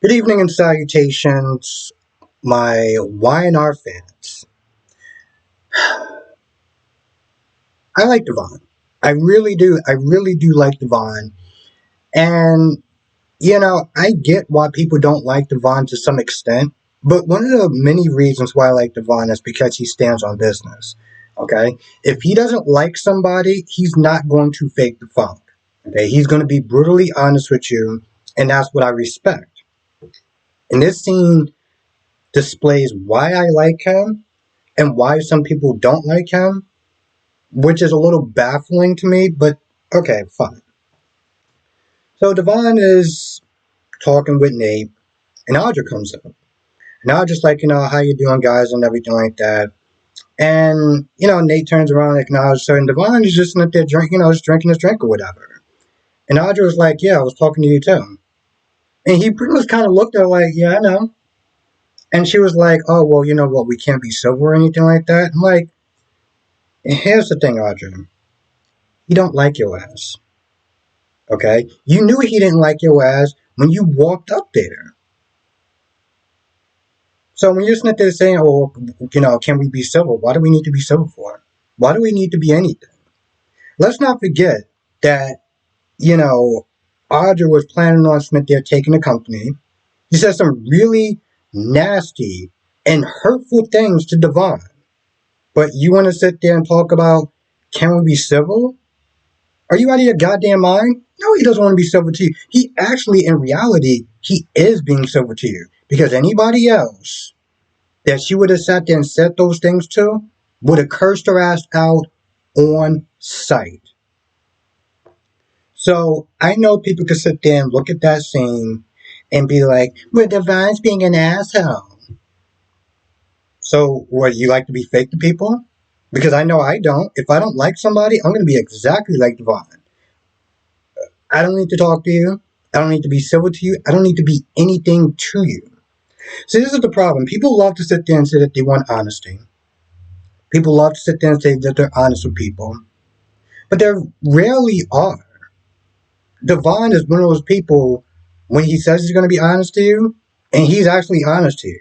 Good evening and salutations, my YNR fans. I like Devon. I really do. I really do like Devon. And, I get why people don't like Devon to some extent. But one of the many reasons why I like Devon is because he stands on business. Okay? If he doesn't like somebody, he's not going to fake the funk. Okay? He's going to be brutally honest with you. And that's what I respect. And this scene displays why I like him and why some people don't like him, which is a little baffling to me, but okay, fine. So Devon is talking with Nate, and Audra comes up. And Audra's like, how you doing, guys, and everything like that. And, Nate turns around and acknowledges her, and Devon is just sitting there drinking, just drinking his drink or whatever. And Audra was like, yeah, I was talking to you too. And he pretty much kind of looked at her like, yeah, I know. And she was like, oh, well, you know what, we can't be sober or anything like that. I'm like, here's the thing, Audra. He don't like your ass. Okay? You knew he didn't like your ass when you walked up there. So when you're sitting there saying, oh, can we be civil? Why do we need to be civil for? Why do we need to be anything? Let's not forget that, Audra was planning on sitting there taking the company. He said some really nasty and hurtful things to Devon. But you want to sit there and talk about, can we be civil? Are you out of your goddamn mind? No, he doesn't want to be civil to you. He actually, in reality, he is being civil to you. Because anybody else that she would have sat there and said those things to would have cursed her ass out on sight. So I know people could sit there and look at that scene and be like, well, Devon's being an asshole. So what, you like to be fake to people? Because I know I don't. If I don't like somebody, I'm going to be exactly like Devon. I don't need to talk to you. I don't need to be civil to you. I don't need to be anything to you. So this is the problem. People love to sit there and say that they want honesty. People love to sit there and say that they're honest with people. But they rarely are. Devon is one of those people, when he says he's going to be honest to you, and he's actually honest to you.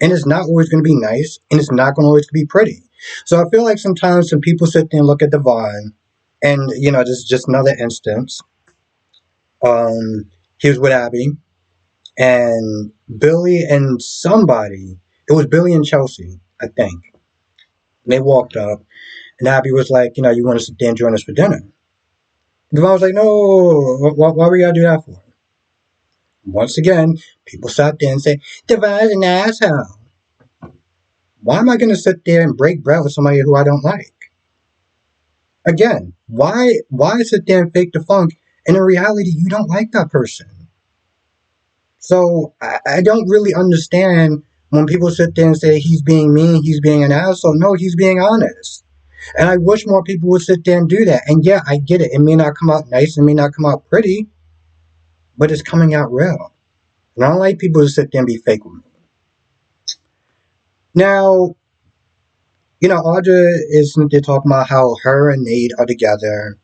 And it's not always going to be nice, and it's not going to always be pretty. So I feel like sometimes when people sit there and look at Devon, and, this is just another instance. He was with Abby, and Billy and somebody, it was Billy and Chelsea, I think. And they walked up, and Abby was like, you want to sit there and join us for dinner? And Devon was like, no, why we gotta do that for? Once again, people sat there and said, Devon's an asshole. Why am I going to sit there and break bread with somebody who I don't like? Again, why sit there and fake the funk, and in reality, you don't like that person? So I don't really understand when people sit there and say he's being mean, he's being an asshole. No, he's being honest. And I wish more people would sit there and do that. And yeah, I get it. It may not come out nice, it may not come out pretty, but it's coming out real. And I don't like people to sit there and be fake with me. Now, Audra is they're talking about how her and Nate are together.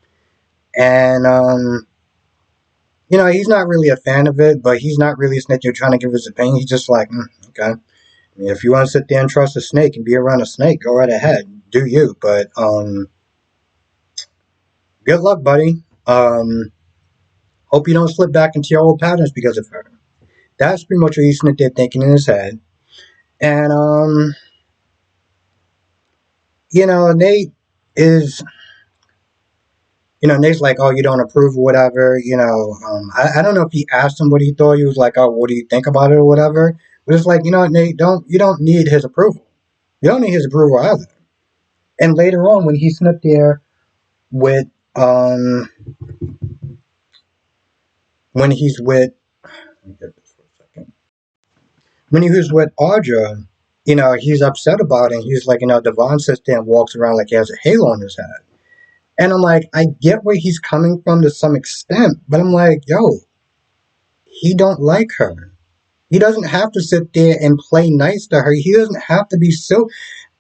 And, he's not really a fan of it, but he's not really a snitch. You're trying to give his opinion. He's just like, okay. I mean, if you want to sit there and trust a snake and be around a snake, go right ahead. Do you. But, good luck, buddy. Hope you don't slip back into your old patterns because of her. That's pretty much what he's sitting there thinking in his head. And, Nate is, Nate's like, oh, you don't approve or whatever, I don't know if he asked him what he thought. He was like, oh, what do you think about it or whatever? But it's like, Nate, you don't need his approval. You don't need his approval either. And later on, when he's sitting up there with, when he's with, let me get this for a second. When he was with Audra, he's upset about it. And he's like, Devon sits there and walks around like he has a halo on his head. And I'm like, I get where he's coming from to some extent, but I'm like, yo, he don't like her. He doesn't have to sit there and play nice to her. He doesn't have to be so,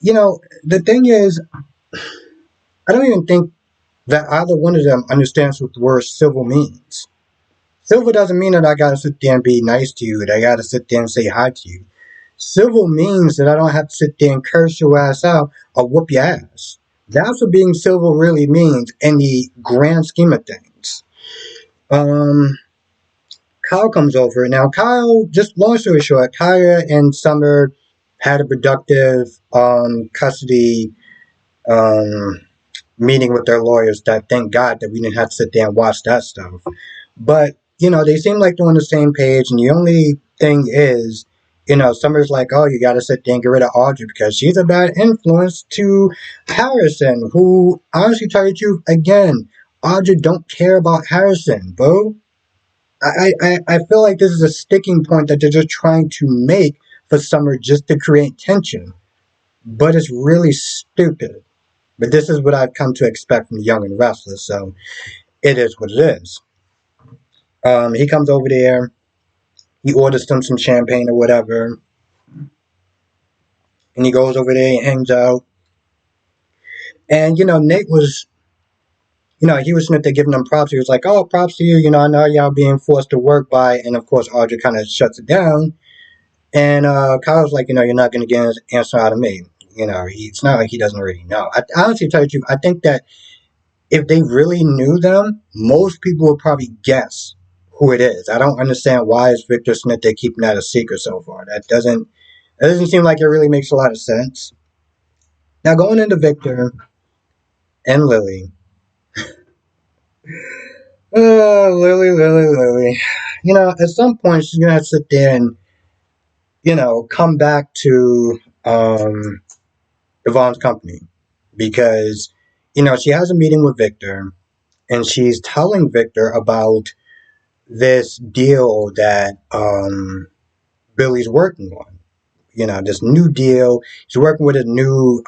the thing is, I don't even think that either one of them understands what the word civil means. Civil doesn't mean that I gotta sit there and be nice to you, that I gotta sit there and say hi to you. Civil means that I don't have to sit there and curse your ass out or whoop your ass. That's what being civil really means in the grand scheme of things. Um, Kyle comes over. Now, Kyle, just long story short, Kaya and Summer had a productive custody um, meeting with their lawyers. That thank God that we didn't have to sit there and watch that stuff. But they seem like they're on the same page, and the only thing is, Summer's like, oh, you got to sit there and get rid of Audrey because she's a bad influence to Harrison, who, honestly, tell you the truth, again, Audrey don't care about Harrison, bro. I feel like this is a sticking point that they're just trying to make for Summer just to create tension, but it's really stupid. But this is what I've come to expect from Young and Restless, so it is what it is. He comes over there, he orders them some champagne or whatever, and he goes over there and hangs out. And Nate was, he was sitting there giving them props. He was like, "Oh, props to you. I know y'all being forced to work by," and of course Audrey kind of shuts it down. And Kyle's like, "You're not going to get an answer out of me. It's not like he doesn't already know." I honestly tell you the truth, I think that if they really knew them, most people would probably guess who it is. I don't understand why is Victor Smith they keeping that a secret so far. That doesn't seem like it really makes a lot of sense. Now going into Victor and Lily. Lily. At some point she's gonna have to sit there and, come back to Yvonne's company because, she has a meeting with Victor and she's telling Victor about this deal that Billy's working on. This new deal. He's working with a new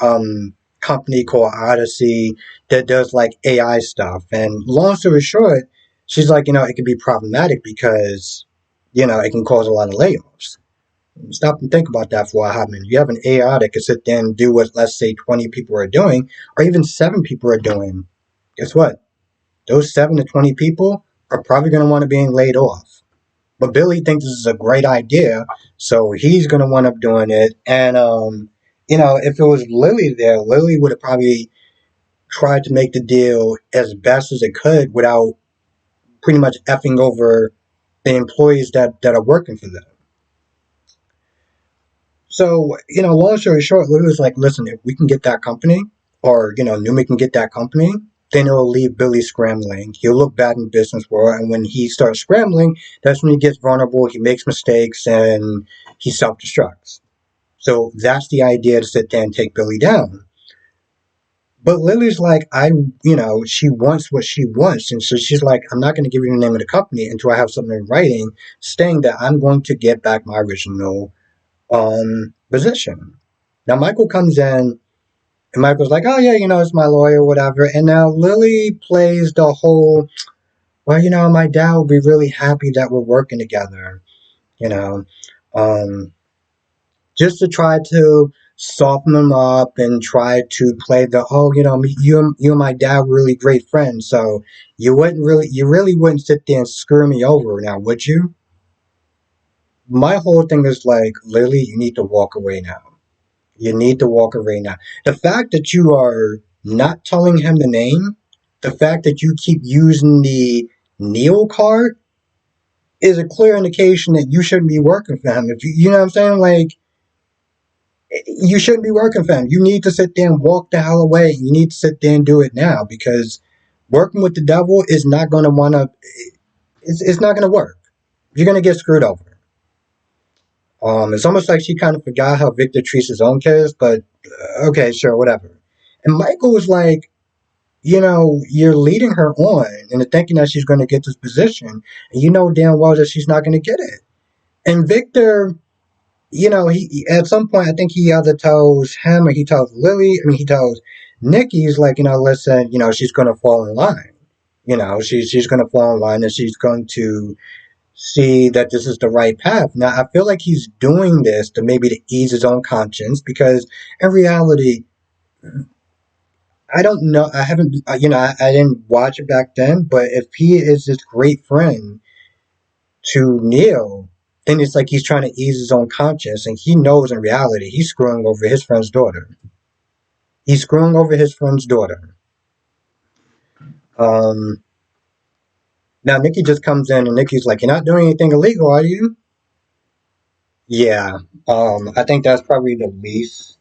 company called Odyssey that does like AI stuff. And long story short, she's like, it could be problematic because, it can cause a lot of layoffs. Stop and think about that for a hot minute. You have an AI that could sit there and do what, let's say, 20 people are doing, or even 7 people are doing. Guess what? Those 7 to 20 people are probably going to want to be laid off. But Billy thinks this is a great idea, so he's going to wind up doing it. And, if it was Lily there, Lily would have probably tried to make the deal as best as it could without pretty much effing over the employees that are working for them. So, long story short, Lily was like, listen, if we can get that company, or, Numi can get that company, then it'll leave Billy scrambling. He'll look bad in the business world, and when he starts scrambling, that's when he gets vulnerable, he makes mistakes, and he self-destructs. So that's the idea to sit there and take Billy down. But Lily's like, she wants what she wants. And so she's like, I'm not going to give you the name of the company until I have something in writing saying that I'm going to get back my original position. Now Michael comes in and Michael's like, oh yeah, it's my lawyer, whatever. And now Lily plays the whole, well, my dad will be really happy that we're working together, you know, um, just to try to soften him up and try to play the, oh, you and my dad were really great friends, so you really wouldn't sit there and screw me over now, would you? My whole thing is like, Lily, you need to walk away now. You need to walk away now. The fact that you are not telling him the name, the fact that you keep using the Neil card is a clear indication that you shouldn't be working for him. If you know what I'm saying, like you shouldn't be working for him. You need to sit there and walk the hell away. You need to sit there and do it now because working with the devil is not going to want to. It's not going to work. You're going to get screwed over. It's almost like she kind of forgot how Victor treats his own kids, but okay, sure, whatever. And Michael was like, you're leading her on into thinking that she's going to get this position, and you know damn well that she's not going to get it. And Victor, he at some point, I think he either tells him or he tells Lily, he tells Nikki, he's like, listen, she's going to fall in line. She's going to fall in line and she's going to see that this is the right path. Now, I feel like he's doing this to maybe to ease his own conscience because in reality, I don't know. I haven't, I didn't watch it back then, but if he is this great friend, to Neil, then it's like he's trying to ease his own conscience, and he knows in reality he's screwing over his friend's daughter. He's screwing over his friend's daughter. Um, Now Nikki just comes in, and Nikki's like, "You're not doing anything illegal, are you?" Yeah. I think that's probably the least.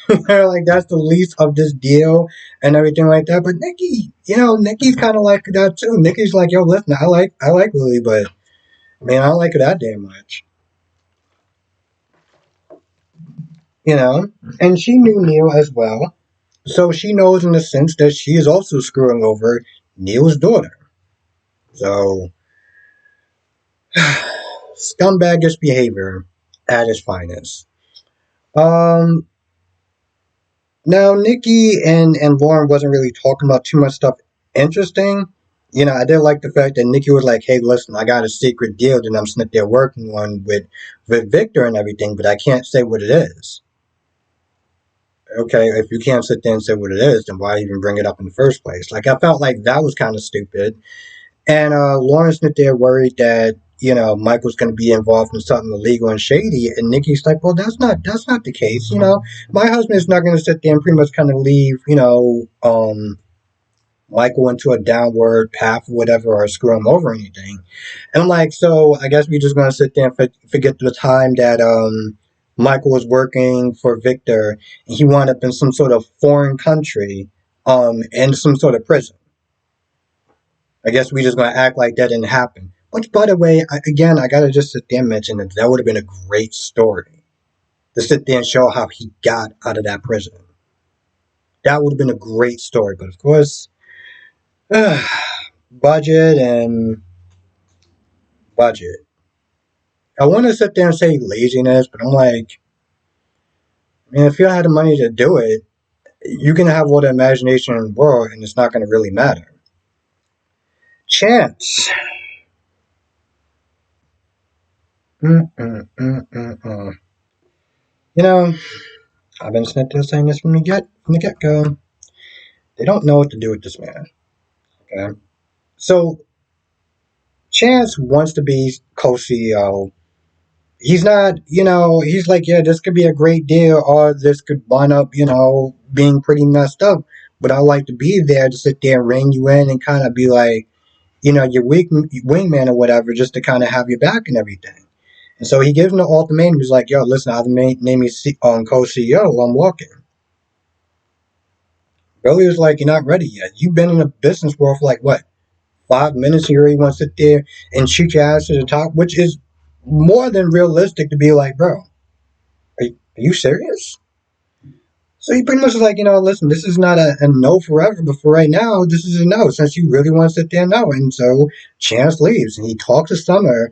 Like that's the least of this deal and everything like that. But Nikki, Nikki's kind of like that too. Nikki's like, "Yo, listen, I like Lily, but I mean, I don't like her that damn much." And she knew Neil as well. So she knows in the sense that she is also screwing over Neil's daughter. So, scumbagish behavior at its finest. Um, Now, Nikki and Lauren wasn't really talking about too much stuff interesting. I did like the fact that Nikki was like, "Hey, listen, I got a secret deal that I'm sitting there working on with Victor and everything, but I can't say what it is." Okay, if you can't sit there and say what it is, then why even bring it up in the first place? Like, I felt like that was kind of stupid. And Lauren's not there worried that Michael's going to be involved in something illegal and shady, and Nikki's like, well, that's not the case. My husband is not going to sit there and pretty much kind of leave Michael into a downward path or whatever, or screw him over or anything. And I'm like, so I guess we're just going to sit there and forget the time that Michael was working for Victor, and he wound up in some sort of foreign country, in some sort of prison. I guess we just gonna act like that didn't happen. Which, by the way, again, I gotta just sit there and mention that would have been a great story to sit there and show how he got out of that prison. That would have been a great story, but of course, budget and budget. I want to sit there and say laziness, but I'm like, man, if you had the money to do it, you can have all the imagination in the world, and it's not gonna really matter. Chance. Mm-mm-mm-mm-mm. You know, I've been sitting there saying this from the get go. They don't know what to do with this man. Okay, so Chance wants to be co-CEO. He's not, he's like, yeah, this could be a great deal, or this could wind up, being pretty messed up. But I like to be there to sit there and rein you in and kind of be like, your weak wingman or whatever, just to kind of have your back and everything. And so he gives him the ultimatum. He's like, yo, listen, either name me co-CEO or I'm walking. Billy was like, you're not ready yet. You've been in the business world for like, what, 5 minutes? You already want to sit there and shoot your ass to the top, which is more than realistic to be like, bro, are you serious? So he pretty much was like, listen, this is not a no forever, but for right now, this is a no, since you really want to sit there and no. And so Chance leaves, and he talks to Summer,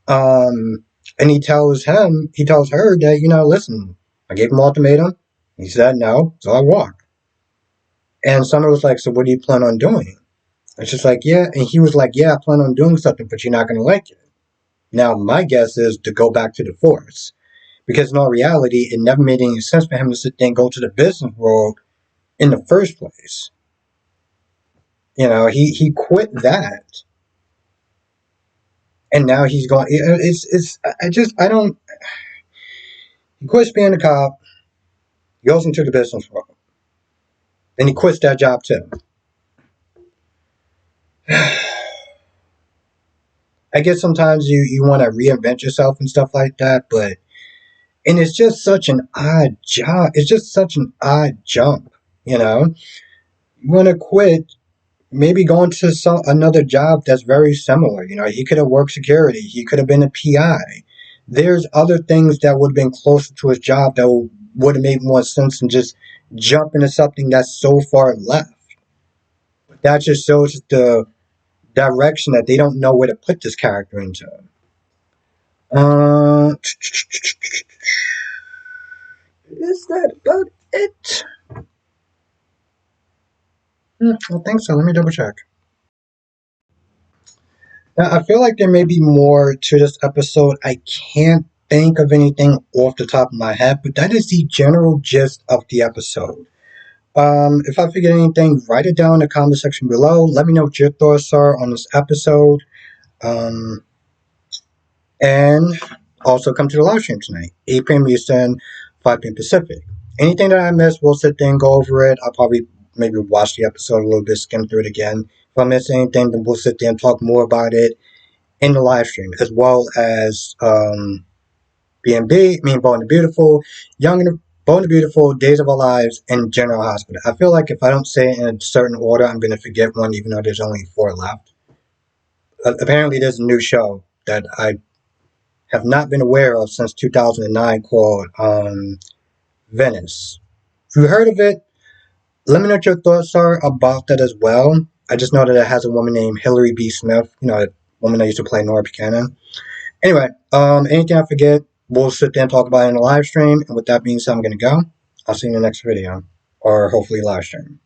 and he tells her that, listen, I gave him an ultimatum. He said no, so I walk. And Summer was like, so what do you plan on doing? It's just like, yeah. And he was like, yeah, I plan on doing something, but you're not going to like it. Now, my guess is to go back to the force. Because in all reality, it never made any sense for him to sit there and go to the business world in the first place. He quit that. And now he's going, I don't, he quits being a cop, goes into the business world. Then he quits that job too. I guess sometimes you want to reinvent yourself and stuff like that, but and it's just such an odd job. It's just such an odd jump, you know. You want to quit, maybe go into another job that's very similar. He could have worked security. He could have been a PI. There's other things that would have been closer to his job that would have made more sense than just jump into something that's so far left. That just shows the direction that they don't know where to put this character into. Uh, is that about it? I think so. Let me double check. Now, I feel like there may be more to this episode. I can't think of anything off the top of my head, but that is the general gist of the episode. If I forget anything, write it down in the comment section below. Let me know what your thoughts are on this episode. Um, and also come to the live stream tonight, 8 p.m. Eastern, 5 p.m. Pacific. Anything that I missed, we'll sit there and go over it. I'll probably maybe watch the episode a little bit, skim through it again. If I miss anything, then we'll sit there and talk more about it in the live stream, as well as B&B, me and Bo and the Beautiful, Young and Bo and the Beautiful, Days of Our Lives, and General Hospital. I feel like if I don't say it in a certain order, I'm going to forget one, even though there's only 4 left. Apparently, there's a new show that I have not been aware of since 2009 called Venice. If you heard of it, let me know what your thoughts are about that as well. I just know that it has a woman named Hillary B. Smith, the woman that used to play Nora Buchanan. Anyway, anything I forget, we'll sit there and talk about it in the live stream. And with that being said, I'm going to go. I'll see you in the next video, or hopefully live stream.